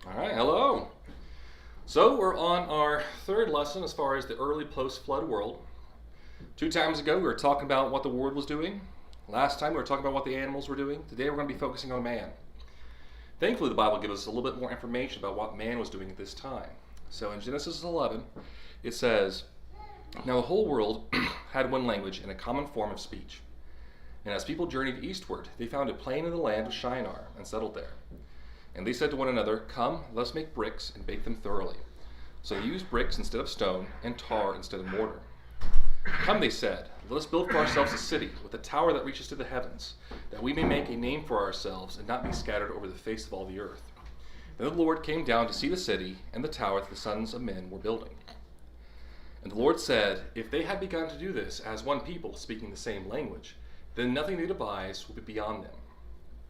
All right, hello. So we're on our third lesson as far as the early post-flood world. 2 times ago we were talking about what the world was doing. Last time we were talking about what the animals were doing. Today we're going to be focusing on man. Thankfully the Bible gives us a little bit more information about what man was doing at this time. So in Genesis 11 it says, "Now the whole world had one language and a common form of speech. And as people journeyed eastward, they found a plain in the land of Shinar and settled there. And they said to one another, 'Come, let us make bricks and bake them thoroughly.' So they used bricks instead of stone, and tar instead of mortar. 'Come,' they said, 'let us build for ourselves a city with a tower that reaches to the heavens, that we may make a name for ourselves and not be scattered over the face of all the earth.' Then the Lord came down to see the city and the tower that the sons of men were building. And the Lord said, 'If they had begun to do this as one people speaking the same language, then nothing they devise will be beyond them.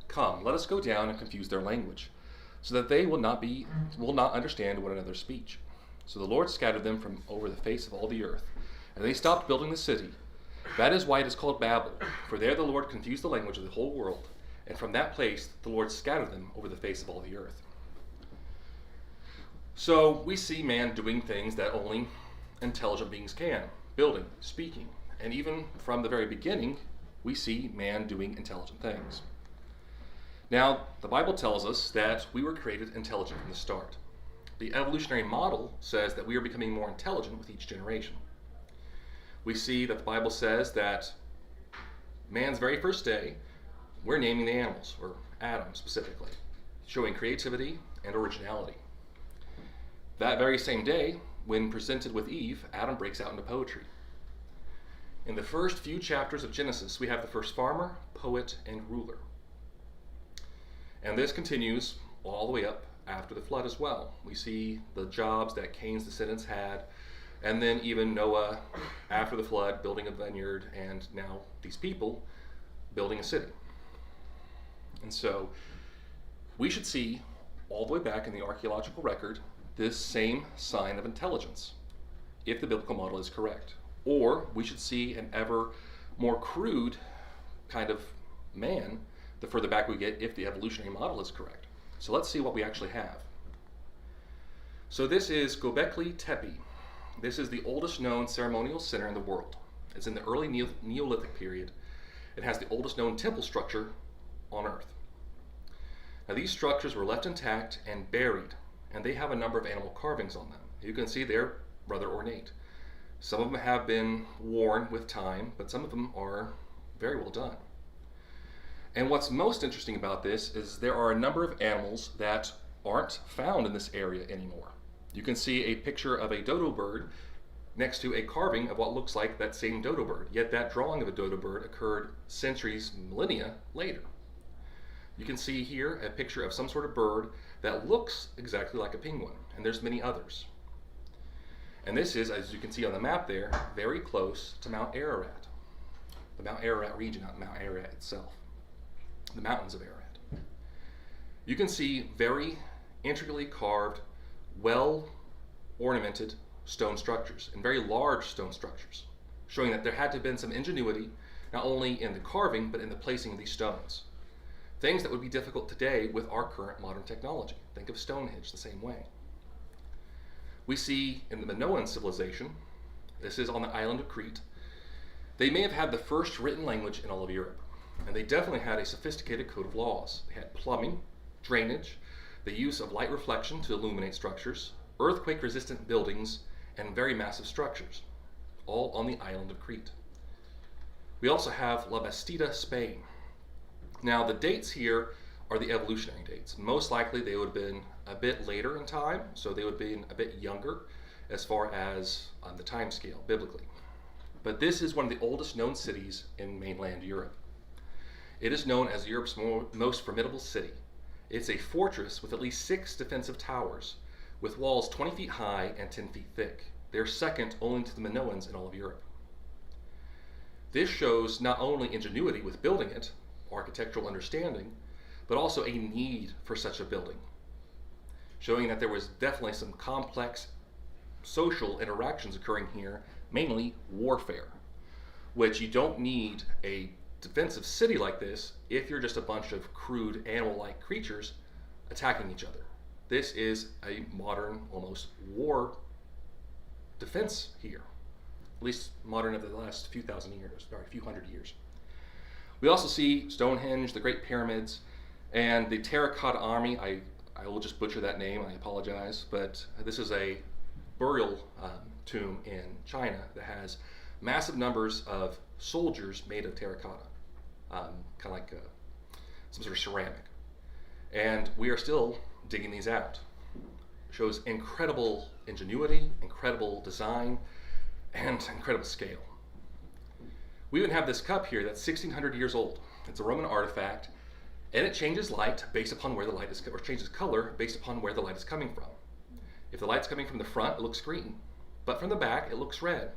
Come, let us go down and confuse their language, so that they will not understand one another's speech.' So the Lord scattered them from over the face of all the earth, and they stopped building the city. That is why it is called Babel, for there the Lord confused the language of the whole world, and from that place the Lord scattered them over the face of all the earth." So we see man doing things that only intelligent beings can, building, speaking, and even from the very beginning, we see man doing intelligent things. Now, the Bible tells us that we were created intelligent from the start. The evolutionary model says that we are becoming more intelligent with each generation. We see that the Bible says that man's very first day, we're naming the animals, or Adam specifically, showing creativity and originality. That very same day, when presented with Eve, Adam breaks out into poetry. In the first few chapters of Genesis, we have the first farmer, poet, and ruler. And this continues all the way up after the flood as well. We see the jobs that Cain's descendants had, and then even Noah, after the flood, building a vineyard, and now these people building a city. And so we should see, all the way back in the archaeological record, this same sign of intelligence, if the biblical model is correct. Or we should see an ever more crude kind of man the further back we get, if the evolutionary model is correct. So let's see what we actually have. So this is Göbekli Tepe. This is the oldest known ceremonial center in the world. It's in the early Neolithic period. It has the oldest known temple structure on Earth. Now these structures were left intact and buried, and they have a number of animal carvings on them. You can see they're rather ornate. Some of them have been worn with time, but some of them are very well done. And what's most interesting about this is there are a number of animals that aren't found in this area anymore. You can see a picture of a dodo bird next to a carving of what looks like that same dodo bird, yet that drawing of a dodo bird occurred centuries, millennia later. You can see here a picture of some sort of bird that looks exactly like a penguin, and there's many others. And this is, as you can see on the map there, very close to Mount Ararat. The Mount Ararat region, not Mount Ararat itself. The mountains of Ararat. You can see very intricately carved, well ornamented stone structures, and very large stone structures, showing that there had to have been some ingenuity, not only in the carving, but in the placing of these stones. Things that would be difficult today with our current modern technology. Think of Stonehenge the same way. We see in the Minoan civilization, this is on the island of Crete, they may have had the first written language in all of Europe, and they definitely had a sophisticated code of laws. They had plumbing, drainage, the use of light reflection to illuminate structures, earthquake-resistant buildings, and very massive structures, all on the island of Crete. We also have La Bastida, Spain. Now the dates here are the evolutionary dates. Most likely they would have been a bit later in time, so they would have been a bit younger as far as on the time scale, biblically. But this is one of the oldest known cities in mainland Europe. It is known as Europe's most formidable city. It's a fortress with at least 6 defensive towers, with walls 20 feet high and 10 feet thick. They're second only to the Minoans in all of Europe. This shows not only ingenuity with building it, architectural understanding, but also a need for such a building, showing that there was definitely some complex social interactions occurring here, mainly warfare, which you don't need a defensive city like this if you're just a bunch of crude animal-like creatures attacking each other. this is a modern, almost war defense here, at least modern of the last few thousand years, or a few hundred years. We also see Stonehenge, the Great Pyramids, and the Terracotta Army. I will just butcher that name, I apologize, but this is a burial tomb in China that has massive numbers of soldiers made of terracotta, kind of like some sort of ceramic. And we are still digging these out. Shows incredible ingenuity, incredible design, and incredible scale. We even have this cup here that's 1,600 years old. It's a Roman artifact, and it changes light based upon where the light is, or changes color based upon where the light is coming from. If the light's coming from the front, it looks green, but from the back, it looks red.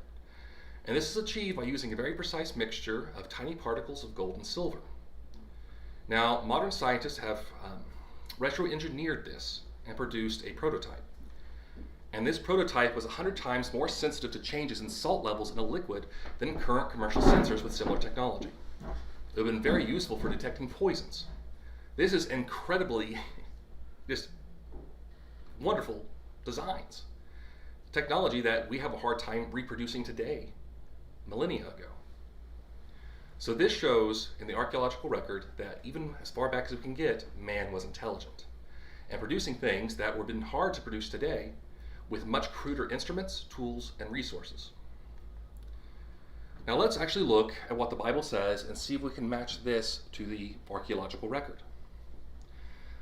And this is achieved by using a very precise mixture of tiny particles of gold and silver. Now, modern scientists have retro-engineered this and produced a prototype. And this prototype was 100 times more sensitive to changes in salt levels in a liquid than current commercial sensors with similar technology. It would have been very useful for detecting poisons. This is incredibly just wonderful designs. Technology that we have a hard time reproducing today, millennia ago. So this shows in the archaeological record that even as far back as we can get, man was intelligent and producing things that would have been hard to produce today with much cruder instruments, tools, and resources. Now let's actually look at what the Bible says and see if we can match this to the archaeological record.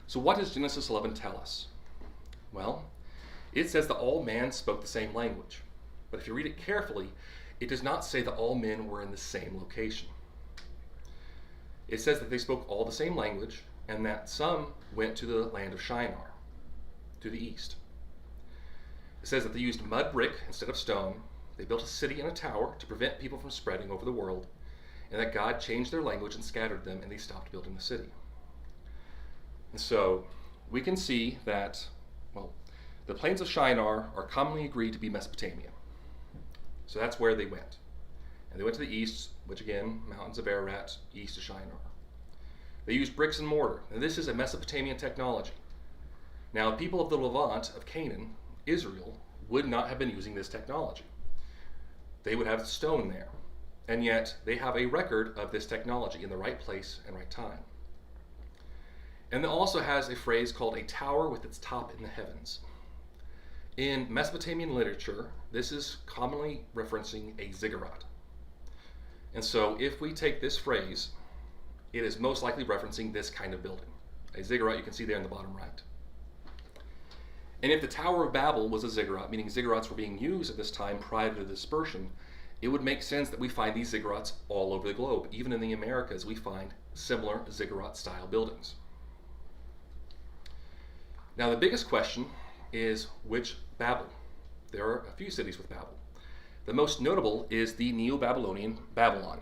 So what does Genesis 11 tell us? Well, it says that all man spoke the same language. But if you read it carefully, it does not say that all men were in the same location. It says that they spoke all the same language and that some went to the land of Shinar, to the east. It says that they used mud brick instead of stone. They built a city and a tower to prevent people from spreading over the world, and that God changed their language and scattered them, and they stopped building the city. And so we can see that, well, the plains of Shinar are commonly agreed to be Mesopotamia. So that's where they went. And they went to the east, which again, mountains of Ararat, east of Shinar. They used bricks and mortar. And this is a Mesopotamian technology. Now, people of the Levant of Canaan, Israel, would not have been using this technology. They would have stone there. And yet, they have a record of this technology in the right place and right time. And it also has a phrase called a tower with its top in the heavens. In Mesopotamian literature, this is commonly referencing a ziggurat. And so if we take this phrase, it is most likely referencing this kind of building. A ziggurat you can see there in the bottom right. And if the Tower of Babel was a ziggurat, meaning ziggurats were being used at this time prior to the dispersion, it would make sense that we find these ziggurats all over the globe. Even in the Americas, we find similar ziggurat-style buildings. Now the biggest question is which Babel? There are a few cities with Babel. The most notable is the Neo-Babylonian Babylon,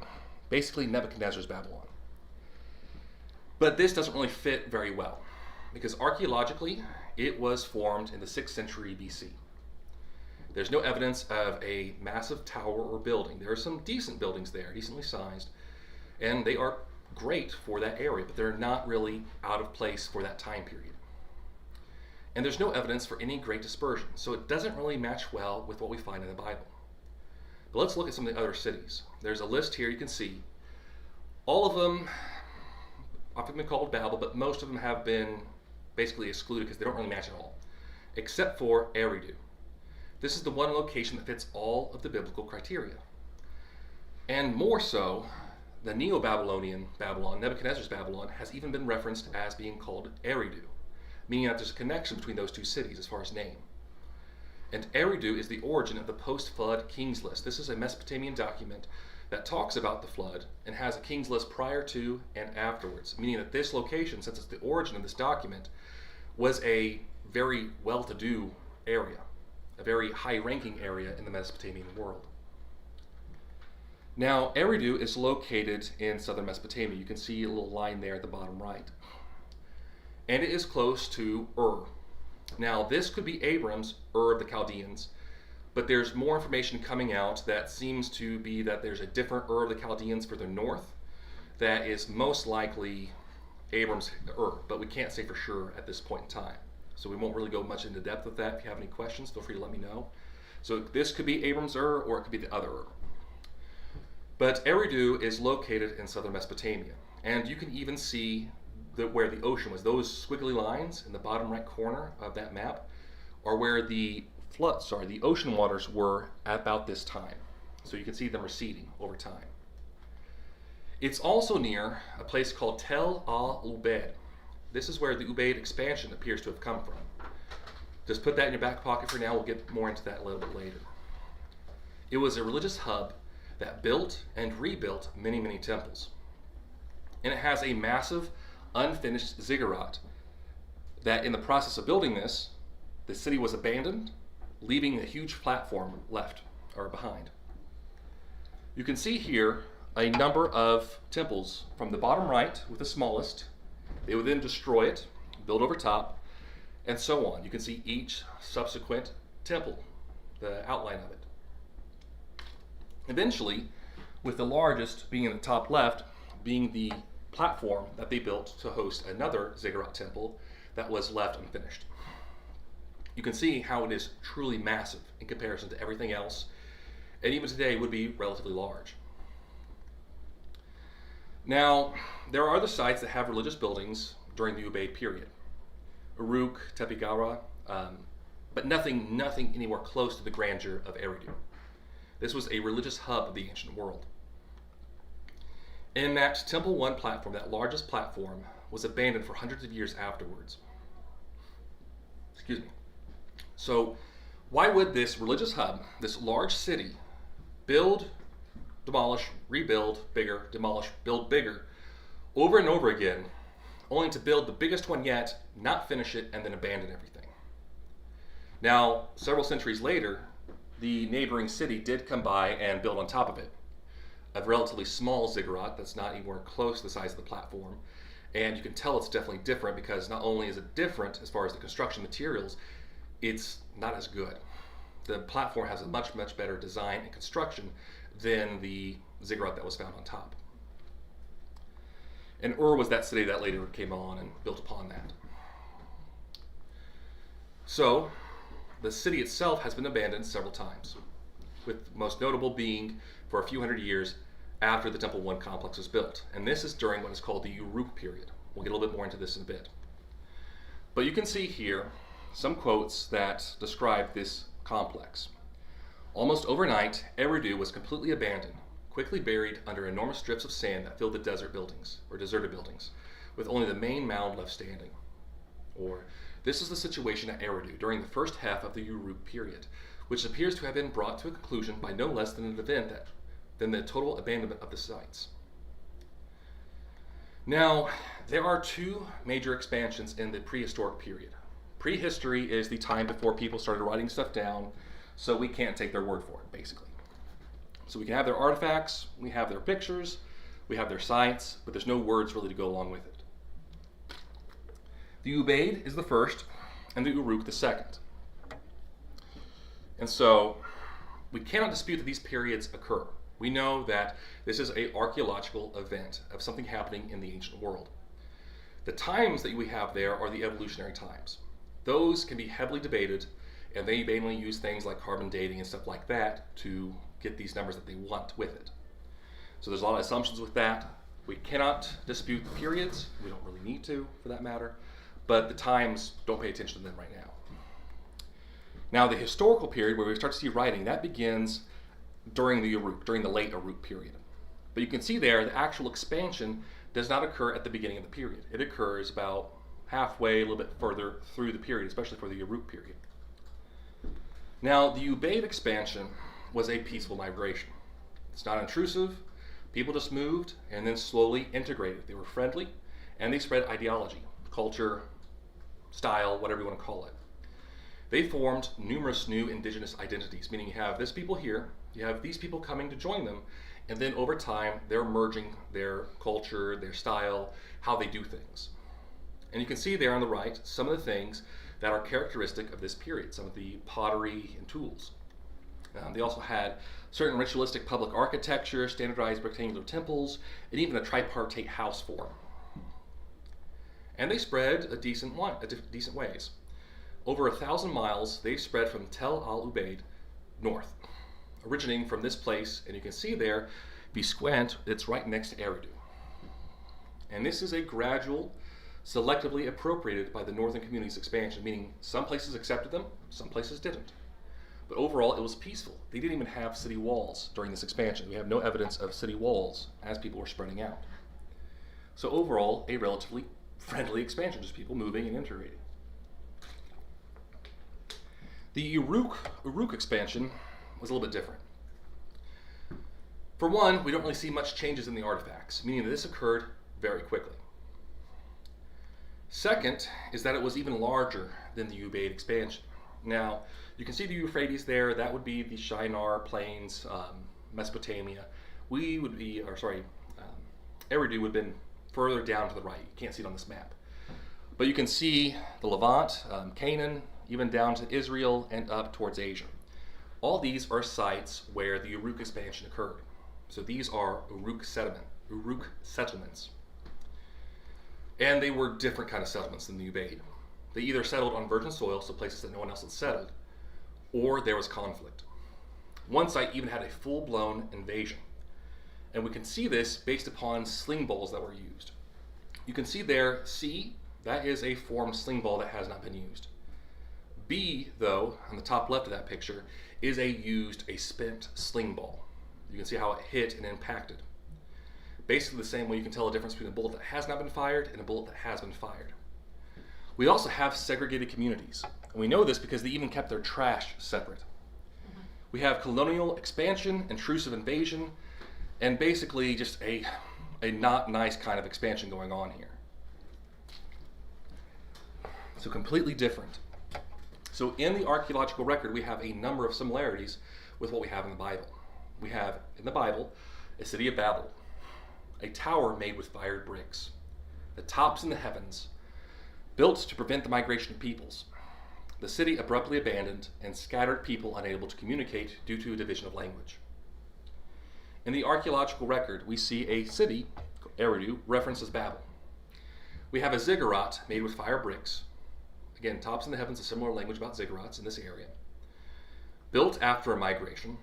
basically Nebuchadnezzar's Babylon. But this doesn't really fit very well, because archaeologically, it was formed in the 6th century BC. There's no evidence of a massive tower or building. There are some decent buildings there, decently sized, and they are great for that area, but they're not really out of place for that time period. And there's no evidence for any great dispersion, so it doesn't really match well with what we find in the Bible. But let's look at some of the other cities. There's a list here you can see. All of them often been called Babel, but most of them have been basically excluded because they don't really match at all, except for Eridu. This is the one location that fits all of the biblical criteria. And more so, the Neo-Babylonian Babylon, Nebuchadnezzar's Babylon, has even been referenced as being called Eridu, meaning that there's a connection between those two cities as far as name. And Eridu is the origin of the post-flood kings list. This is a Mesopotamian document that talks about the flood and has a kings list prior to and afterwards, meaning that this location, since it's the origin of this document, was a very well-to-do area, a very high-ranking area in the Mesopotamian world. Now, Eridu is located in southern Mesopotamia. You can see a little line there at the bottom right. And it is close to Ur. Now, this could be Abram's Ur of the Chaldeans, but there's more information coming out that seems to be that there's a different Ur of the Chaldeans further north that is most likely Abram's Ur, but we can't say for sure at this point in time. So we won't really go much into depth with that. If you have any questions, feel free to let me know. So this could be Abram's Ur, or it could be the other Ur. But Eridu is located in southern Mesopotamia, and you can even see where the ocean was. Those squiggly lines in the bottom right corner of that map are where the ocean waters were at about this time. So you can see them receding over time. It's also near a place called Tel al-Ubaid. This is where the Ubaid expansion appears to have come from. Just put that in your back pocket for now. We'll get more into that a little bit later. It was a religious hub that built and rebuilt many, many temples. And it has a massive, unfinished ziggurat that in the process of building this, the city was abandoned, leaving a huge platform left or behind. You can see here a number of temples from the bottom right with the smallest. They would then destroy it, build over top, and so on. You can see each subsequent temple, the outline of it. Eventually, with the largest being in the top left, being the platform that they built to host another ziggurat temple that was left unfinished. You can see how it is truly massive in comparison to everything else, and even today would be relatively large. Now, there are other sites that have religious buildings during the Ubaid period. Uruk, Tepigara, but nothing anywhere close to the grandeur of Eridu. This was a religious hub of the ancient world. And that Temple 1 platform, that largest platform, was abandoned for hundreds of years afterwards. Excuse me. So why would this religious hub, this large city, build, demolish, rebuild, bigger, demolish, build bigger, over and over again, only to build the biggest one yet, not finish it, and then abandon everything? Now, several centuries later, the neighboring city did come by and build on top of it. A relatively small ziggurat that's not anywhere close to the size of the platform. And you can tell it's definitely different because not only is it different as far as the construction materials, it's not as good. The platform has a much, much better design and construction than the ziggurat that was found on top. And Ur was that city that later came on and built upon that. So, the city itself has been abandoned several times, with most notable being for a few hundred years after the Temple 1 complex was built. And this is during what is called the Uruk period. We'll get a little bit more into this in a bit. But you can see here some quotes that describe this complex. Almost overnight, Eridu was completely abandoned, quickly buried under enormous strips of sand that filled the desert buildings, or deserted buildings, with only the main mound left standing. Or, this is the situation at Eridu during the first half of the Uruk period, which appears to have been brought to a conclusion by no less than an event than the total abandonment of the sites. Now, there are two major expansions in the prehistoric period. Prehistory is the time before people started writing stuff down, so we can't take their word for it, basically. So we can have their artifacts, we have their pictures, we have their sites, but there's no words really to go along with it. The Ubaid is the first, and the Uruk the second. And so we cannot dispute that these periods occur. We know that this is an archaeological event of something happening in the ancient world. The times that we have there are the evolutionary times. Those can be heavily debated, and they mainly use things like carbon dating and stuff like that to get these numbers that they want with it. So there's a lot of assumptions with that. We cannot dispute the periods. We don't really need to, for that matter. But the times, don't pay attention to them right now. Now, the historical period where we start to see writing, that begins during the Uruk, during the late Uruk period. But you can see there, the actual expansion does not occur at the beginning of the period. It occurs about halfway, a little bit further through the period, especially for the Uruk period. Now, the Ubaid expansion was a peaceful migration. It's not intrusive. People just moved and then slowly integrated. They were friendly, and they spread ideology, culture, style, whatever you want to call it. They formed numerous new indigenous identities, meaning you have this people here, you have these people coming to join them, and then over time, they're merging their culture, their style, how they do things. And you can see there on the right some of the things that are characteristic of this period, some of the pottery and tools. They also had certain ritualistic public architecture, standardized rectangular temples, and even a tripartite house form. And they spread a decent ways. Over 1,000 miles, they've spread from Tel Al Ubaid north, originating from this place, and you can see there, if you squint, it's right next to Eridu. And this is a gradual, selectively appropriated by the northern community's expansion, meaning some places accepted them, some places didn't. But overall, it was peaceful. They didn't even have city walls during this expansion. We have no evidence of city walls as people were spreading out. So overall, a relatively friendly expansion, just people moving and integrating. The Uruk expansion was a little bit different. For one, we don't really see much changes in the artifacts, meaning that this occurred very quickly. Second is that it was even larger than the Ubaid expansion. Now, you can see the Euphrates there. That would be the Shinar Plains, Mesopotamia. Eridu would have been further down to the right. You can't see it on this map. But you can see the Levant, Canaan, even down to Israel and up towards Asia. All these are sites where the Uruk expansion occurred. So these are Uruk settlements. And they were different kind of settlements than the Ubaid. They either settled on virgin soil, so places that no one else had settled, or there was conflict. One site even had a full-blown invasion. And we can see this based upon sling balls that were used. You can see there, C, that is a formed sling ball that has not been used. B, though, on the top left of that picture, is a spent sling ball. You can see how it hit and impacted. Basically the same way you can tell the difference between a bullet that has not been fired and a bullet that has been fired. We also have segregated communities. And we know this because they even kept their trash separate. We have colonial expansion, intrusive invasion, and basically just a not nice kind of expansion going on here. So completely different. So in the archaeological record, we have a number of similarities with what we have in the Bible. We have, in the Bible, a city of Babel, a tower made with fired bricks, the tops in the heavens, built to prevent the migration of peoples, the city abruptly abandoned, and scattered people unable to communicate due to a division of language. In the archaeological record, we see a city, Eridu, referenced as Babel. We have a ziggurat made with fire bricks. Again, tops in the heavens, a similar language about ziggurats in this area. Built after a migration.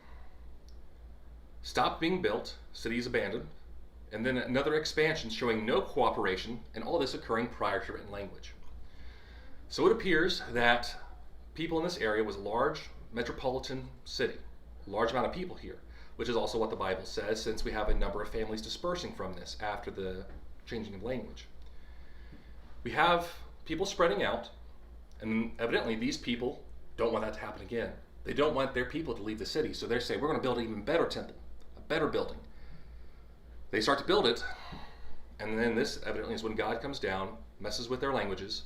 Stopped being built, city is abandoned. And then another expansion showing no cooperation, and all this occurring prior to written language. So it appears that people in this area was a large metropolitan city, a large amount of people here, which is also what the Bible says, since we have a number of families dispersing from this after the changing of language. We have people spreading out, and evidently these people don't want that to happen again. They don't want their people to leave the city, so they say, we're going to build an even better temple, a better building. They start to build it, and then this evidently is when God comes down, messes with their languages,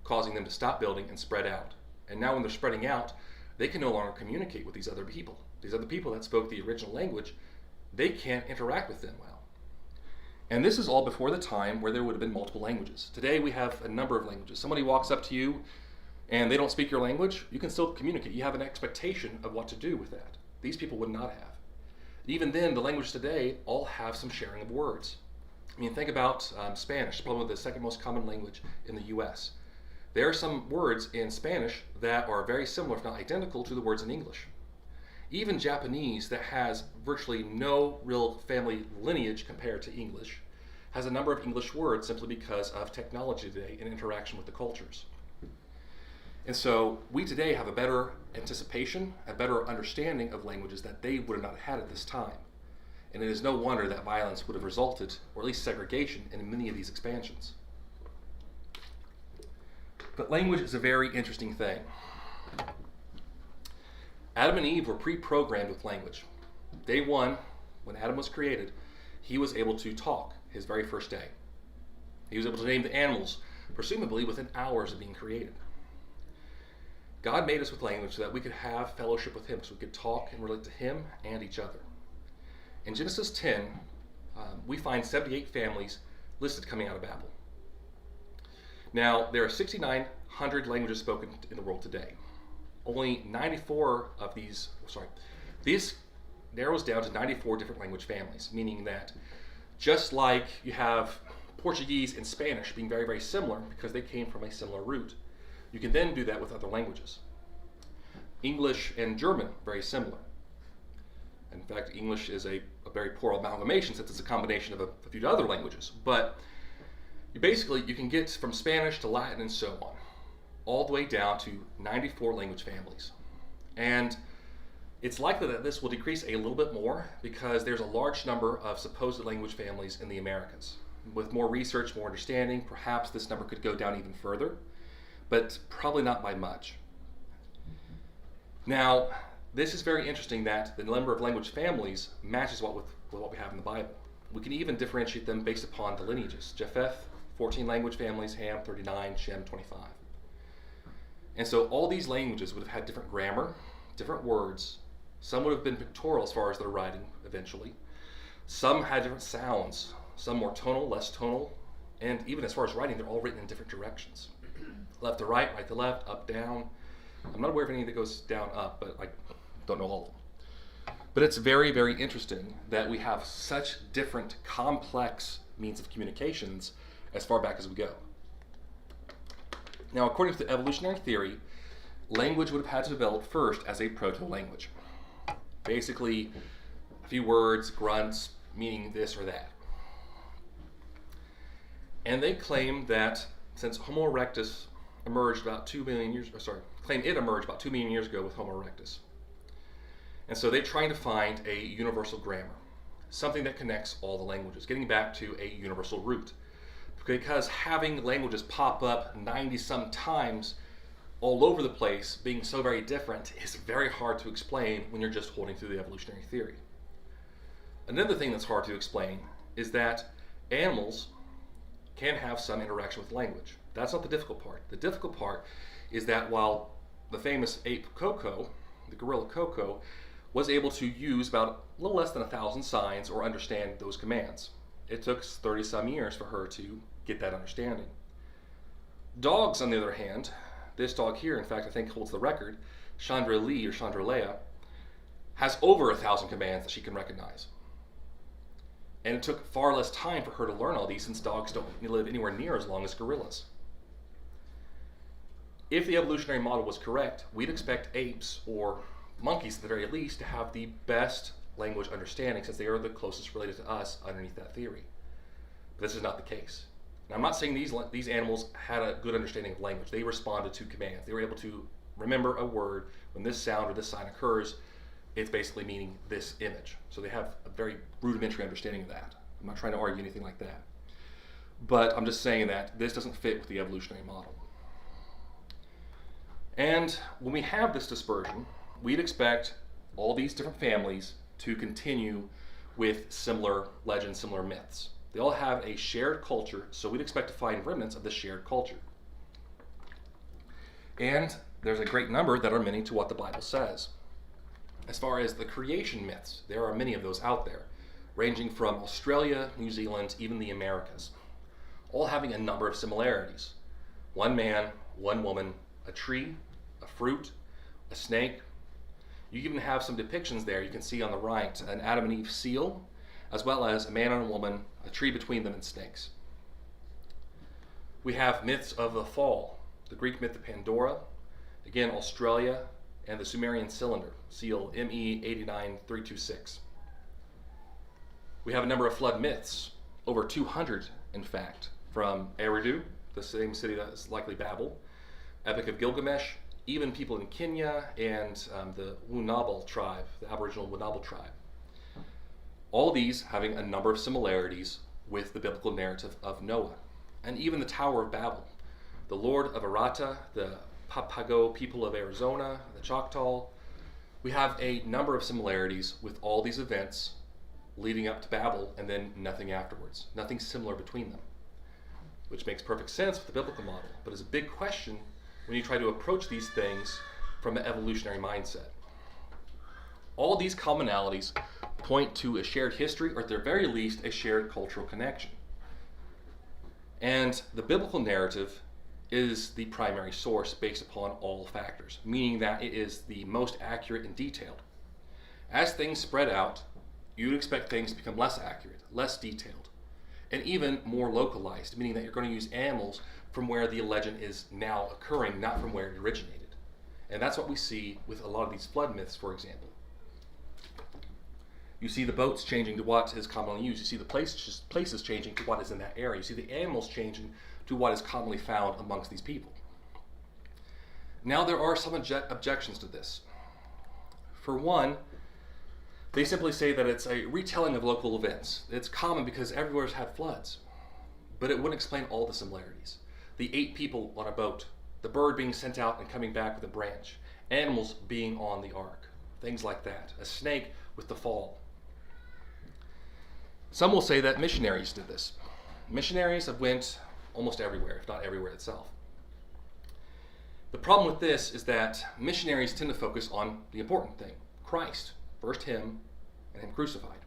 causing them to stop building and spread out. And now when they're spreading out, they can no longer communicate with these other people. These other people that spoke the original language, they can't interact with them well. And this is all before the time where there would have been multiple languages. Today we have a number of languages. Somebody walks up to you and they don't speak your language, you can still communicate. You have an expectation of what to do with that. These people would not have. Even then, the languages today all have some sharing of words. I mean, think about Spanish, probably the second most common language in the US. There are some words in Spanish that are very similar, if not identical, to the words in English. Even Japanese, that has virtually no real family lineage compared to English, has a number of English words simply because of technology today and interaction with the cultures. And so we today have a better anticipation, a better understanding of languages that they would have not had at this time. And it is no wonder that violence would have resulted, or at least segregation, in many of these expansions. But language is a very interesting thing. Adam and Eve were pre-programmed with language. Day one, when Adam was created, he was able to talk his very first day. He was able to name the animals, presumably within hours of being created. God made us with language so that we could have fellowship with him, so we could talk and relate to him and each other. In Genesis 10, we find 78 families listed coming out of Babel. Now, there are 6,900 languages spoken in the world today. Only 94 of these narrows down to 94 different language families, meaning that just like you have Portuguese and Spanish being very, very similar because they came from a similar root, You can then do that with other languages. English and German, very similar. In fact, English is a very poor amalgamation since it's a combination of a few other languages. But you can get from Spanish to Latin and so on, all the way down to 94 language families. And it's likely that this will decrease a little bit more because there's a large number of supposed language families in the Americas. With more research, more understanding, perhaps this number could go down even further, but probably not by much. Now, this is very interesting that the number of language families matches with what we have in the Bible. We can even differentiate them based upon the lineages. Japheth, 14 language families, Ham, 39, Shem, 25. And so all these languages would have had different grammar, different words. Some would have been pictorial as far as their writing eventually. Some had different sounds, some more tonal, less tonal, and even as far as writing, they're all written in different directions. Left to right, right to left, up, down. I'm not aware of any that goes down, up, but I don't know all of them. But it's very, very interesting that we have such different, complex means of communications as far back as we go. Now, according to the evolutionary theory, language would have had to develop first as a proto-language. Basically, a few words, grunts, meaning this or that. And they claim that since Homo erectus emerged about 2 million years, it emerged about 2 million years ago with Homo erectus. And so they're trying to find a universal grammar, something that connects all the languages, getting back to a universal root. Because having languages pop up 90-some times all over the place, being so very different, is very hard to explain when you're just holding through the evolutionary theory. Another thing that's hard to explain is that animals can have some interaction with language. That's not the difficult part. The difficult part is that while the famous ape Koko, the gorilla Koko, was able to use about a little less than 1,000 signs or understand those commands, it took 30-some years for her to get that understanding. Dogs, on the other hand, this dog here, in fact, I think holds the record, Chandra Lee or Chandra Leia, has over 1,000 commands that she can recognize. And it took far less time for her to learn all these since dogs don't live anywhere near as long as gorillas. If the evolutionary model was correct, we'd expect apes or monkeys at the very least to have the best language understanding since they are the closest related to us underneath that theory. But this is not the case. Now, I'm not saying these animals had a good understanding of language. They responded to commands. They were able to remember a word. When this sound or this sign occurs, it's basically meaning this image. So they have a very rudimentary understanding of that. I'm not trying to argue anything like that. But I'm just saying that this doesn't fit with the evolutionary model. And when we have this dispersion, we'd expect all these different families to continue with similar legends, similar myths. They all have a shared culture, so we'd expect to find remnants of this shared culture. And there's a great number that are many to what the Bible says. As far as the creation myths, there are many of those out there, ranging from Australia, New Zealand, even the Americas, all having a number of similarities. One man, one woman, a tree, a fruit, a snake. You even have some depictions there. You can see on the right an Adam and Eve seal, as well as a man and a woman, a tree between them, and snakes. We have myths of the fall, the Greek myth of Pandora, again Australia, and the Sumerian cylinder, seal ME89326. We have a number of flood myths, over 200 in fact, from Eridu, the same city that is likely Babel, Epic of Gilgamesh, even people in Kenya and the Wunabal tribe, the Aboriginal Wunabal tribe. All these having a number of similarities with the biblical narrative of Noah, and even the Tower of Babel, the Lord of Arata, the Papago people of Arizona, the Choctaw. We have a number of similarities with all these events leading up to Babel and then nothing afterwards, nothing similar between them, which makes perfect sense with the biblical model, but is a big question when you try to approach these things from an evolutionary mindset. All these commonalities point to a shared history, or at the very least, a shared cultural connection. And the biblical narrative is the primary source based upon all factors, meaning that it is the most accurate and detailed. As things spread out, you'd expect things to become less accurate, less detailed. and even more localized, meaning that you're going to use animals from where the legend is now occurring, not from where it originated. And that's what we see with a lot of these flood myths, for example. You see the boats changing to what is commonly used. You see the places changing to what is in that area. You see the animals changing to what is commonly found amongst these people. Now there are some objections to this. For one, they simply say that it's a retelling of local events. It's common because everywhere's had floods. But it wouldn't explain all the similarities. The 8 people on a boat, the bird being sent out and coming back with a branch, animals being on the ark, things like that, a snake with the fall. Some will say that missionaries did this. Missionaries have went almost everywhere, if not everywhere itself. The problem with this is that missionaries tend to focus on the important thing, Christ, first him and him crucified.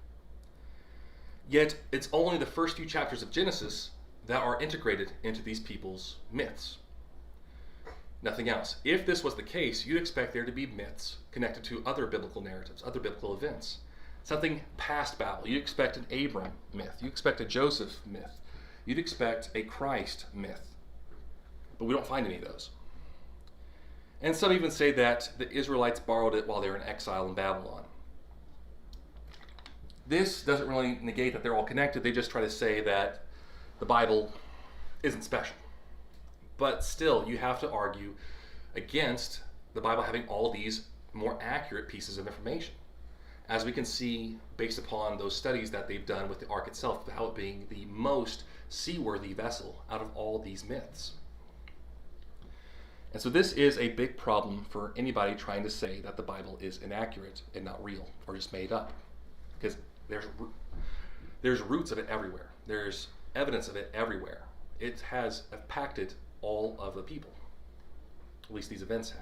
Yet it's only the first few chapters of Genesis that are integrated into these people's myths. Nothing else. If this was the case, you'd expect there to be myths connected to other biblical narratives, other biblical events. Something past Babel. You'd expect an Abram myth. You'd expect a Joseph myth. You'd expect a Christ myth. But we don't find any of those. And some even say that the Israelites borrowed it while they were in exile in Babylon. This doesn't really negate that they're all connected. They just try to say that the Bible isn't special. But still, you have to argue against the Bible having all these more accurate pieces of information. As we can see, based upon those studies that they've done with the ark itself, how it being the most seaworthy vessel out of all these myths. And so this is a big problem for anybody trying to say that the Bible is inaccurate and not real or just made up. Because there's roots of it everywhere. There's evidence of it everywhere. It has impacted all of the people. At least these events have.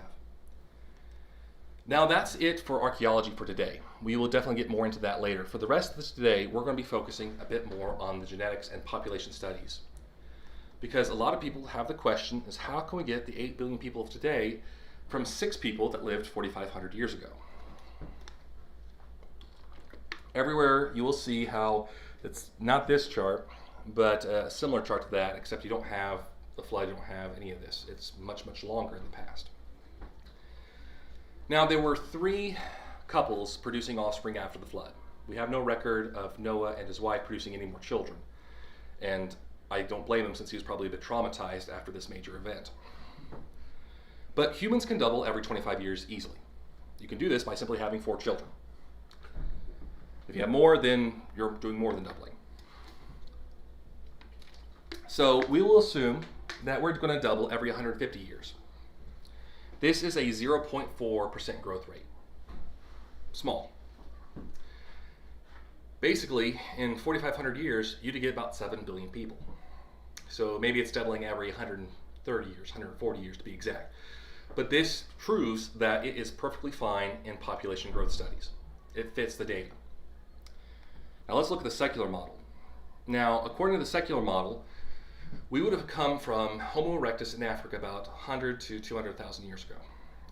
Now that's it for archaeology for today. We will definitely get more into that later. For the rest of this today, we're going to be focusing a bit more on the genetics and population studies. Because a lot of people have the question is how can we get the 8 billion people of today from 6 people that lived 4,500 years ago? Everywhere you will see how it's not this chart, but a similar chart to that, except you don't have the flood, you don't have any of this. It's much, much longer in the past. Now, there were 3 couples producing offspring after the flood. We have no record of Noah and his wife producing any more children. And I don't blame him since he was probably a bit traumatized after this major event. But humans can double every 25 years easily. You can do this by simply having 4 children. If you have more, then you're doing more than doubling. So we will assume that we're going to double every 150 years. This is a 0.4% growth rate. Small. Basically, in 4,500 years, you'd get about 7 billion people. So maybe it's doubling every 130 years, 140 years to be exact. But this proves that it is perfectly fine in population growth studies. It fits the data. Now let's look at the secular model. Now, according to the secular model, we would have come from Homo erectus in Africa about 100 to 200,000 years ago.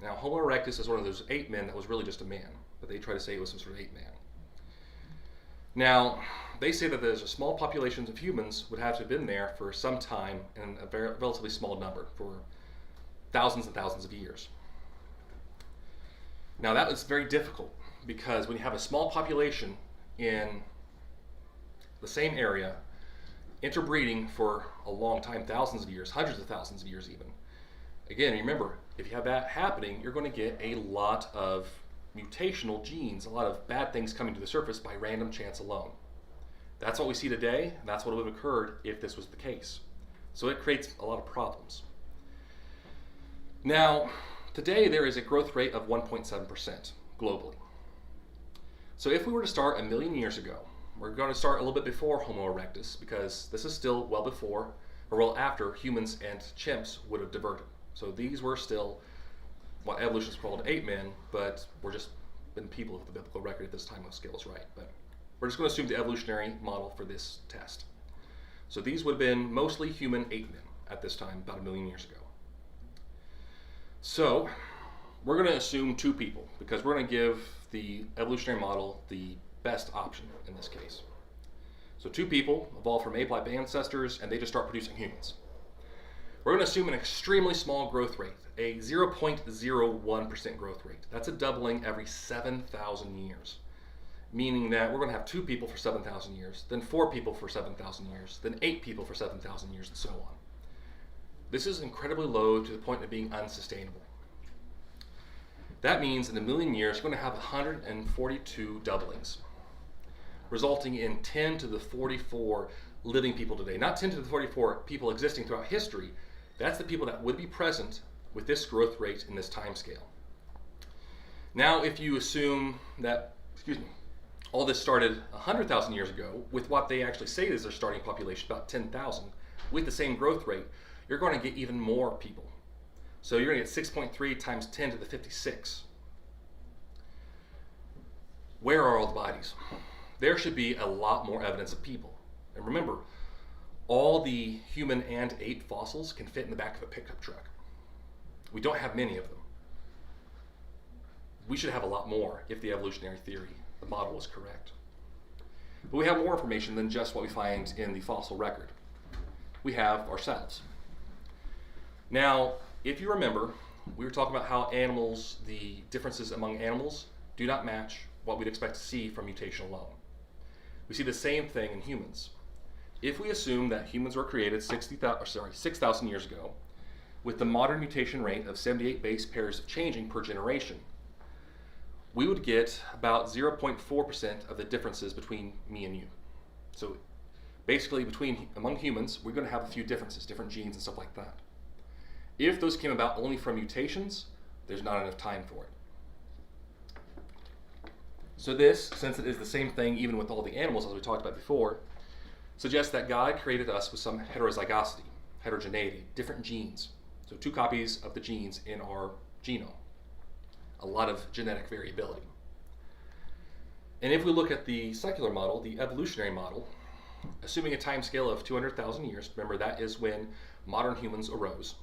Now, Homo erectus is one of those 8 men that was really just a man, but they try to say it was some sort of 8 man. Now, they say that there's a small population of humans would have to have been there for some time and a very relatively small number for thousands and thousands of years. Now, that was very difficult because when you have a small population in the same area, interbreeding for a long time, thousands of years, hundreds of thousands of years even. Again, remember, if you have that happening, you're going to get a lot of mutational genes, a lot of bad things coming to the surface by random chance alone. That's what we see today, and that's what would have occurred if this was the case. So it creates a lot of problems. Now, today there is a growth rate of 1.7% globally. So if we were to start 1 million years ago, we're going to start a little bit before Homo erectus because this is still well before or well after humans and chimps would have diverted. So these were still what evolution is called 8 men, but we're just been people of the biblical record at this time of scale is right. But we're just going to assume the evolutionary model for this test. So these would have been mostly human 8 men at this time, about 1 million years ago. So we're going to assume 2 people because we're going to give the evolutionary model the best option in this case. So two people evolved from ape-like ancestors, and they just start producing humans. We're going to assume an extremely small growth rate, a 0.01% growth rate. That's a doubling every 7,000 years, meaning that we're going to have 2 people for 7,000 years, then 4 people for 7,000 years, then 8 people for 7,000 years, and so on. This is incredibly low to the point of being unsustainable. That means in a million years, we're going to have 142 doublings, resulting in 10 to the 44 living people today. Not 10 to the 44 people existing throughout history. That's the people that would be present with this growth rate in this time scale. Now, if you assume that, all this started 100,000 years ago with what they actually say is their starting population, about 10,000, with the same growth rate, you're going to get even more people. So you're going to get 6.3 times 10 to the 56. Where are all the bodies? There should be a lot more evidence of people. And remember, all the human and ape fossils can fit in the back of a pickup truck. We don't have many of them. We should have a lot more if the evolutionary theory, the model, is correct. But we have more information than just what we find in the fossil record. We have ourselves. Now, if you remember, we were talking about how animals, the differences among animals, do not match what we'd expect to see from mutation alone. We see the same thing in humans. If we assume that humans were created 6,000 years ago, with the modern mutation rate of 78 base pairs changing per generation, we would get about 0.4% of the differences between me and you. So basically, among humans, we're going to have a few differences, different genes and stuff like that. If those came about only from mutations, there's not enough time for it. So this, since it is the same thing even with all the animals as we talked about before, suggests that God created us with some heterozygosity, heterogeneity, different genes. So 2 copies of the genes in our genome. A lot of genetic variability. And if we look at the secular model, the evolutionary model, assuming a time scale of 200,000 years, remember that is when modern humans arose,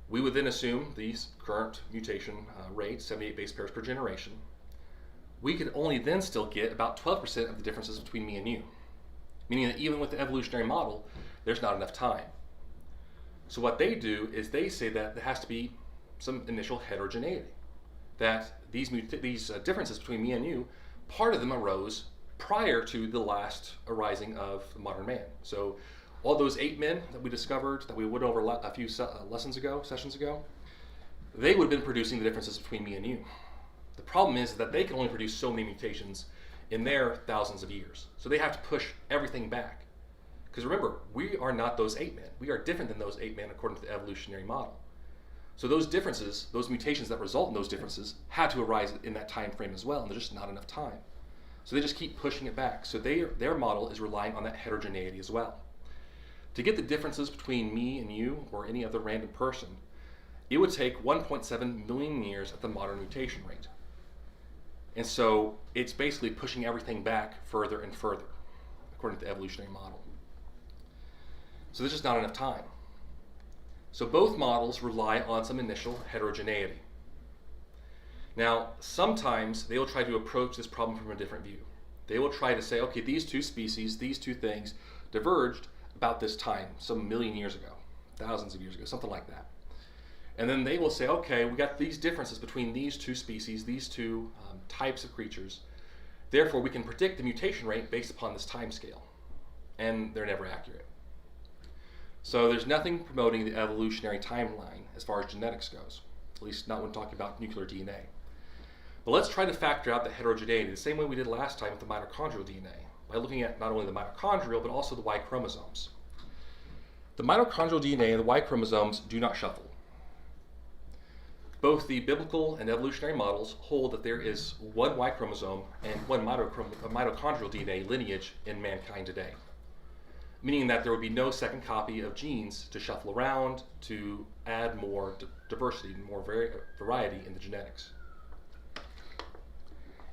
we would then assume the current mutation rate, 78 base pairs per generation. We could only then still get about 12% of the differences between me and you, meaning that even with the evolutionary model, there's not enough time. So what they do is they say that there has to be some initial heterogeneity, that these differences between me and you, part of them arose prior to the last arising of the modern man. So all those 8 men that we discovered, that we went over a few sessions ago, they would have been producing the differences between me and you. The problem is that they can only produce so many mutations in their thousands of years. So they have to push everything back. Because remember, we are not those 8 men. We are different than those 8 men according to the evolutionary model. So those differences, those mutations that result in those differences, had to arise in that time frame as well, and there's just not enough time. So they just keep pushing it back. So their model is relying on that heterogeneity as well. To get the differences between me and you or any other random person, it would take 1.7 million years at the modern mutation rate. And so it's basically pushing everything back further and further, according to the evolutionary model. So there's just not enough time. So both models rely on some initial heterogeneity. Now, sometimes they will try to approach this problem from a different view. They will try to say, okay, these 2 species, these 2 things diverged about this time, some million years ago, thousands of years ago, something like that. And then they will say, okay, we got these differences between these 2 species, these 2 types of creatures. Therefore, we can predict the mutation rate based upon this time scale. And they're never accurate. So there's nothing promoting the evolutionary timeline as far as genetics goes, at least not when talking about nuclear DNA. But let's try to factor out the heterogeneity the same way we did last time with the mitochondrial DNA, by looking at not only the mitochondrial, but also the Y chromosomes. The mitochondrial DNA and the Y chromosomes do not shuffle. Both the biblical and evolutionary models hold that there is one Y chromosome and one mitochondrial DNA lineage in mankind today, meaning that there would be no second copy of genes to shuffle around to add more diversity, more variety in the genetics.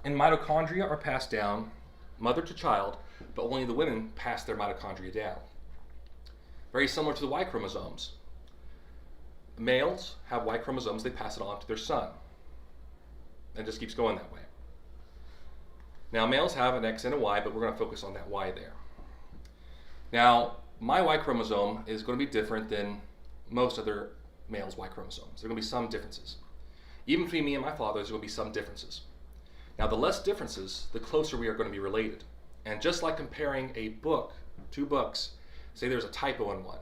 And mitochondria are passed down mother to child, but only the women pass their mitochondria down. Very similar to the Y chromosomes. Males have Y chromosomes, they pass it on to their son. And it just keeps going that way. Now, males have an X and a Y, but we're going to focus on that Y there. Now, my Y chromosome is going to be different than most other males' Y chromosomes. There are going to be some differences. Even between me and my father, there's going to be some differences. Now, the less differences, the closer we are going to be related. And just like comparing a book, two books, say there's a typo in one,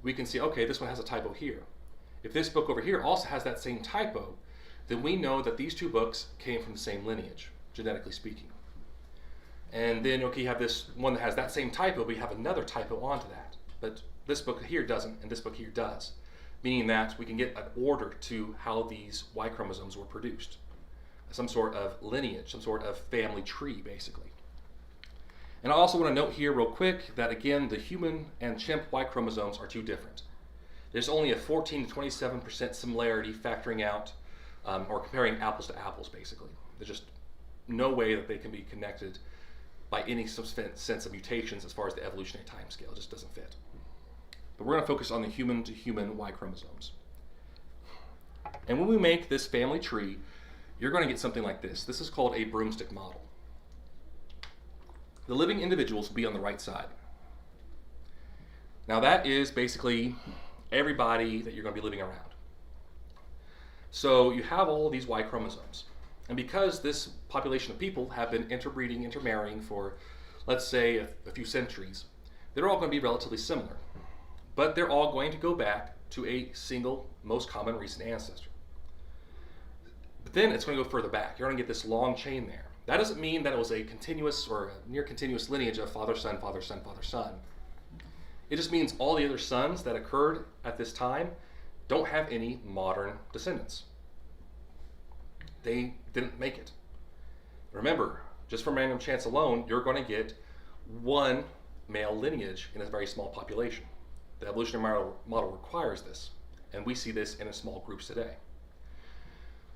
we can see, okay, this one has a typo here. If this book over here also has that same typo, then we know that these two books came from the same lineage, genetically speaking. And then, okay, you have this one that has that same typo, but you have another typo onto that. But this book here doesn't, and this book here does. Meaning that we can get an order to how these Y chromosomes were produced. Some sort of lineage, some sort of family tree, basically. And I also want to note here real quick that, again, the human and chimp Y chromosomes are two different. There's only a 14 to 27% similarity factoring out, or comparing apples to apples, basically. There's just no way that they can be connected by any sense of mutations as far as the evolutionary time scale. It just doesn't fit. But we're going to focus on the human to human Y chromosomes. And when we make this family tree, you're going to get something like this. This is called a broomstick model. The living individuals will be on the right side. Now that is basically everybody that you're going to be living around. So you have all these Y chromosomes. And because this population of people have been interbreeding, intermarrying for, let's say, a few centuries, they're all going to be relatively similar. But they're all going to go back to a single, most common recent ancestor. But then it's going to go further back. You're going to get this long chain there. That doesn't mean that it was a continuous or a near continuous lineage of father, son, father, son, father, son. It just means all the other sons that occurred at this time don't have any modern descendants. They didn't make it. Remember, just from random chance alone, you're going to get one male lineage in a very small population. The evolutionary model requires this, and we see this in small groups today.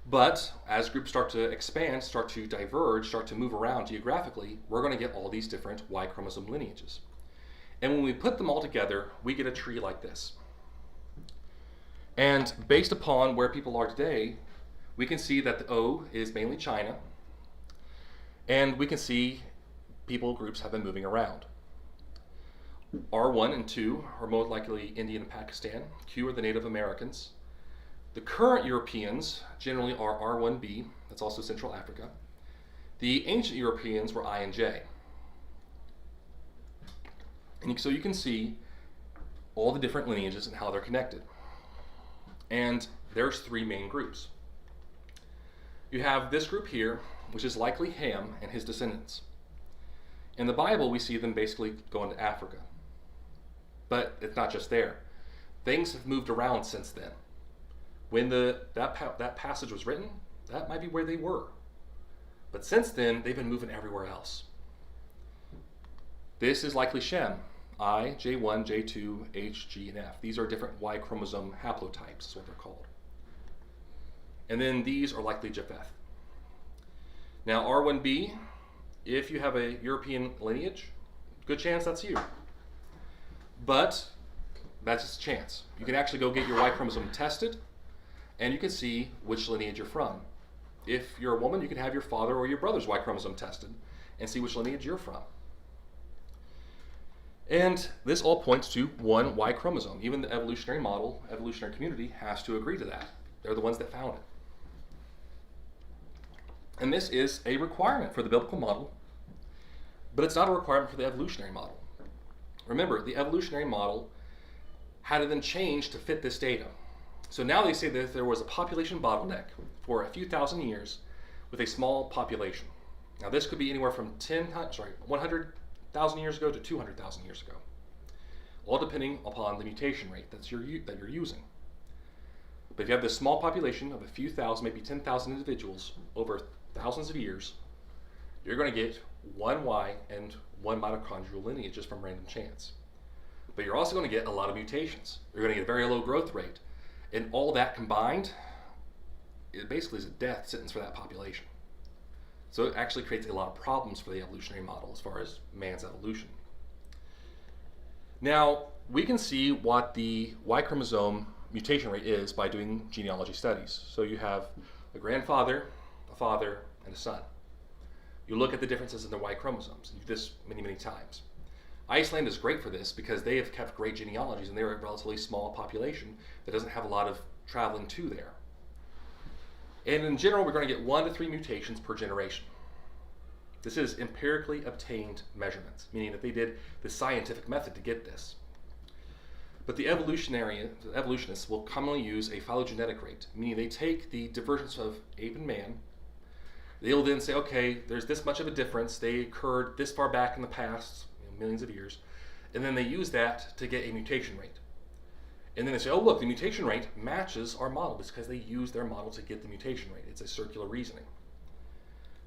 But as groups start to expand, start to diverge, start to move around geographically, we're going to get all these different Y chromosome lineages. And when we put them all together, we get a tree like this. And based upon where people are today, we can see that the O is mainly China, and we can see people groups have been moving around. R1 and 2 are most likely India and Pakistan. Q are the Native Americans. The current Europeans generally are R1b, that's also Central Africa. The ancient Europeans were I and J. And so you can see all the different lineages and how they're connected. And there's three main groups. You have this group here, which is likely Ham and his descendants. In the Bible, we see them basically going to Africa. But it's not just there. Things have moved around since then. When that passage was written, that might be where they were. But since then, they've been moving everywhere else. This is likely Shem, I, J1, J2, H, G, and F. These are different Y chromosome haplotypes, is what they're called. And then these are likely Japheth. Now R1b, if you have a European lineage, good chance that's you. But that's just a chance. You can actually go get your Y chromosome tested, and you can see which lineage you're from. If you're a woman, you can have your father or your brother's Y chromosome tested and see which lineage you're from. And this all points to one Y chromosome. Even the evolutionary model, evolutionary community has to agree to that. They're the ones that found it. And this is a requirement for the biblical model, but it's not a requirement for the evolutionary model. Remember, the evolutionary model had to then change to fit this data. So now they say that if there was a population bottleneck for a few thousand years with a small population. Now this could be anywhere from 100,000 years ago to 200,000 years ago, all depending upon the mutation rate that you're using. But if you have this small population of a few thousand, maybe 10,000 individuals over thousands of years, you're going to get one Y and one mitochondrial lineage just from random chance. But you're also going to get a lot of mutations. You're going to get a very low growth rate. And all that combined, it basically is a death sentence for that population. So it actually creates a lot of problems for the evolutionary model as far as man's evolution. Now, we can see what the Y chromosome mutation rate is by doing genealogy studies. So you have a grandfather, a father, and a son. you look at the differences in the Y chromosomes. You do this many, many times. Iceland is great for this because they have kept great genealogies and they're a relatively small population that doesn't have a lot of traveling to there. And in general, we're going to get 1 to 3 mutations per generation. This is empirically obtained measurements, meaning that they did the scientific method to get this. But the evolutionists will commonly use a phylogenetic rate, meaning they take the divergence of ape and man. They'll then say, okay, there's this much of a difference. They occurred this far back in the past, millions of years, and then they use that to get a mutation rate. And then they say, oh, look, the mutation rate matches our model because they use their model to get the mutation rate. It's a circular reasoning.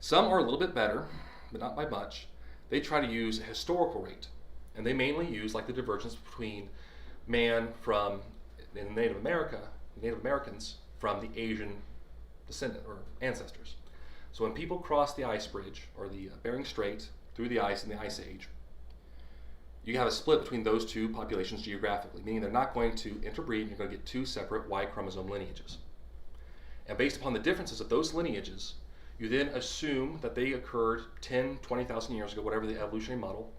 Some are a little bit better, but not by much. They try to use a historical rate, and they mainly use like the divergence between man from in Native Americans from the Asian descendant or ancestors. So when people cross the ice bridge or the Bering Strait through the ice in the Ice Age, you have a split between those two populations geographically, meaning they're not going to interbreed and you're going to get 2 separate Y chromosome lineages. And based upon the differences of those lineages, you then assume that they occurred 10, 20,000 years ago, whatever the evolutionary model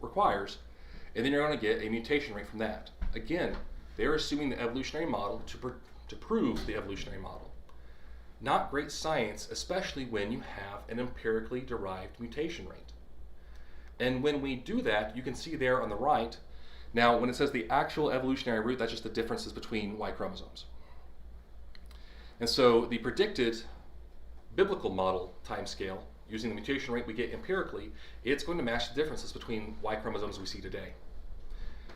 requires, and then you're going to get a mutation rate from that. Again, they're assuming the evolutionary model to prove the evolutionary model. Not great science, especially when you have an empirically derived mutation rate. And when we do that, you can see there on the right, now when it says the actual evolutionary route, that's just the differences between Y chromosomes. And so the predicted biblical model timescale, using the mutation rate we get empirically, it's going to match the differences between Y chromosomes we see today.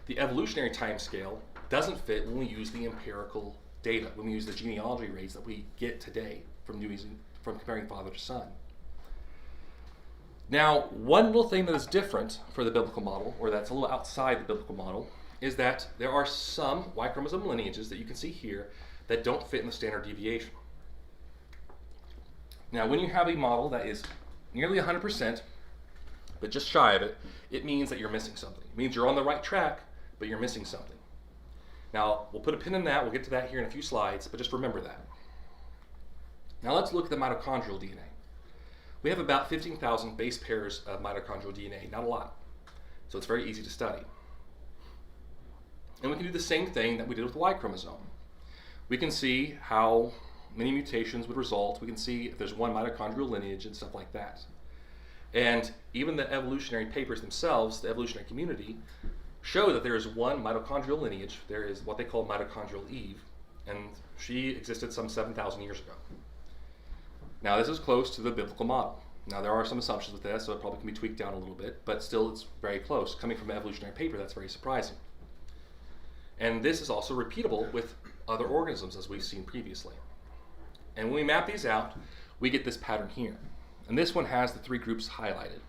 The evolutionary timescale doesn't fit when we use the empirical data, when we use the genealogy rates that we get today from comparing father to son. Now, one little thing that is different for the biblical model, or that's a little outside the biblical model, is that there are some Y chromosome lineages that you can see here that don't fit in the standard deviation. Now, when you have a model that is nearly 100%, but just shy of it, it means that you're missing something. It means you're on the right track, but you're missing something. Now, we'll put a pin in that. We'll get to that here in a few slides, but just remember that. Now, let's look at the mitochondrial DNA. We have about 15,000 base pairs of mitochondrial DNA, not a lot. So it's very easy to study. And we can do the same thing that we did with the Y chromosome. We can see how many mutations would result. We can see if there's one mitochondrial lineage and stuff like that. And even the evolutionary papers themselves, the evolutionary community, show that there is one mitochondrial lineage. There is what they call mitochondrial Eve, and she existed some 7,000 years ago. Now, this is close to the biblical model. Now, there are some assumptions with this, so it probably can be tweaked down a little bit, but still it's very close. Coming from an evolutionary paper, that's very surprising. And this is also repeatable with other organisms, as we've seen previously. And when we map these out, we get this pattern here. And this one has the 3 groups highlighted.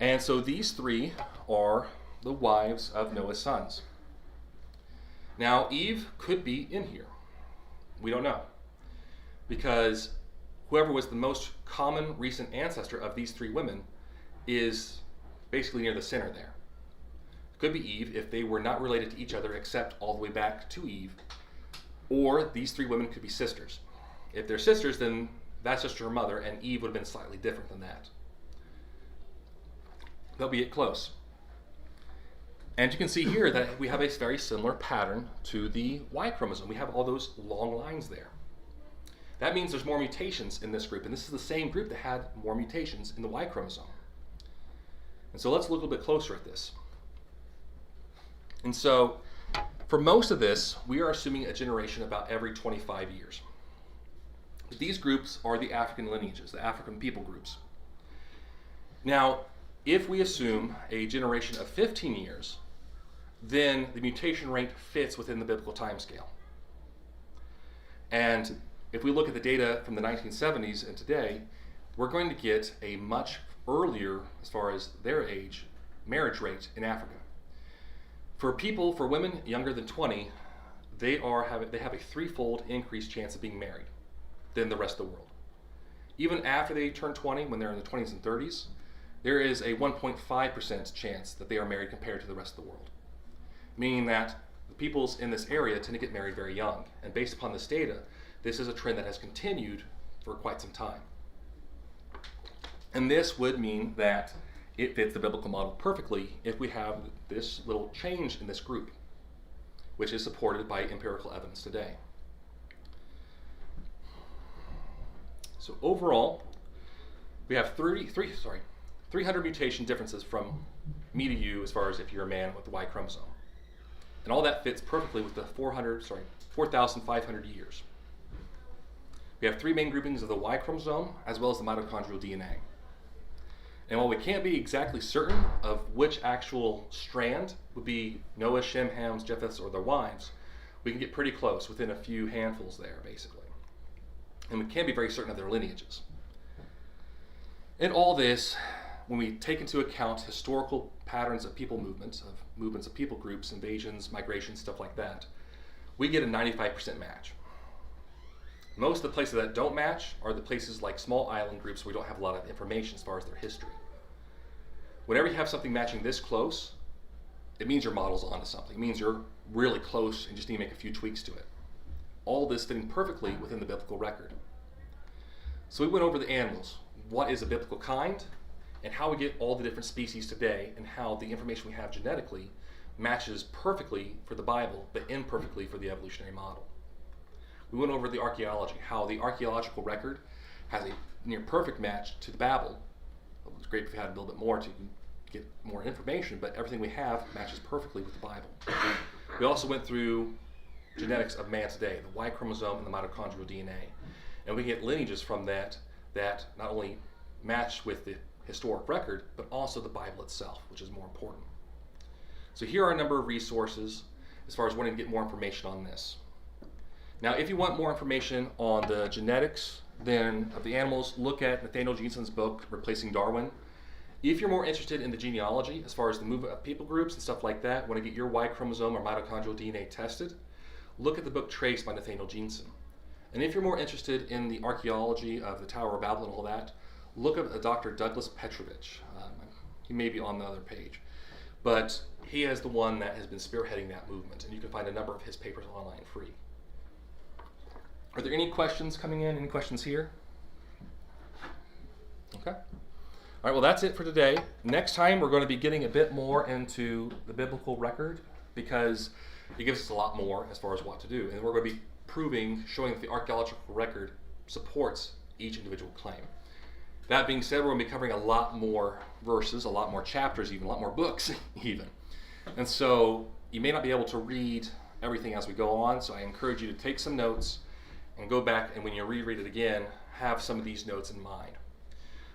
And so these 3 are the wives of Noah's sons. Now, Eve could be in here. We don't know. Because whoever was the most common recent ancestor of these 3 women is basically near the center there. It could be Eve if they were not related to each other except all the way back to Eve. Or these 3 women could be sisters. If they're sisters, then that's just her mother, and Eve would have been slightly different than that. They'll be close. And you can see here that we have a very similar pattern to the Y chromosome. We have all those long lines there. That means there's more mutations in this group, and this is the same group that had more mutations in the Y chromosome. And so let's look a little bit closer at this. And so for most of this, we are assuming a generation about every 25 years. But these groups are the African lineages, the African people groups. Now, if we assume a generation of 15 years, then the mutation rate fits within the biblical timescale. And if we look at the data from the 1970s and today, we're going to get a much earlier, as far as their age, marriage rate in Africa. For women younger than 20, they have a 3-fold increased chance of being married than the rest of the world. Even after they turn 20, when they're in the 20s and 30s, there is a 1.5% chance that they are married compared to the rest of the world. Meaning that the peoples in this area tend to get married very young. And based upon this data, this is a trend that has continued for quite some time. And this would mean that it fits the biblical model perfectly if we have this little change in this group, which is supported by empirical evidence today. So overall, we have 300 mutation differences from me to you as far as if you're a man with the Y chromosome. And all that fits perfectly with the 4,500 years. We have 3 main groupings of the Y chromosome as well as the mitochondrial DNA. And while we can't be exactly certain of which actual strand would be Noah, Shem, Ham's, Japheth's, or their wives, we can get pretty close within a few handfuls there, basically. And we can be very certain of their lineages. In all this, when we take into account historical patterns of people movements of people groups, invasions, migrations, stuff like that, we get a 95% match. Most of the places that don't match are the places like small island groups where we don't have a lot of information as far as their history. Whenever you have something matching this close, it means your model's onto something. It means you're really close and just need to make a few tweaks to it. All this fitting perfectly within the biblical record. So we went over the animals. What is a biblical kind, and how we get all the different species today, and how the information we have genetically matches perfectly for the Bible, but imperfectly for the evolutionary model. We went over the archaeology, how the archaeological record has a near perfect match to the Bible. It's great if we had a little bit more to get more information, but everything we have matches perfectly with the Bible. We also went through genetics of man today, the Y chromosome and the mitochondrial DNA. And we get lineages from that not only match with the historic record, but also the Bible itself, which is more important. So here are a number of resources as far as wanting to get more information on this. Now, if you want more information on the genetics of the animals, look at Nathaniel Jeanson's book, Replacing Darwin. If you're more interested in the genealogy, as far as the movement of people groups and stuff like that, want to get your Y chromosome or mitochondrial DNA tested, look at the book Trace by Nathaniel Jeanson. And if you're more interested in the archaeology of the Tower of Babel and all that, look at Dr. Douglas Petrovich. He may be on the other page. But he is the one that has been spearheading that movement, and you can find a number of his papers online free. Are there any questions coming in? Any questions here? Okay. All right, well, that's it for today. Next time, we're going to be getting a bit more into the biblical record because it gives us a lot more as far as what to do. And we're going to be showing that the archaeological record supports each individual claim. That being said, we're going to be covering a lot more verses, a lot more chapters, even a lot more books, even. And so you may not be able to read everything as we go on, so I encourage you to take some notes and go back, and when you reread it again, have some of these notes in mind.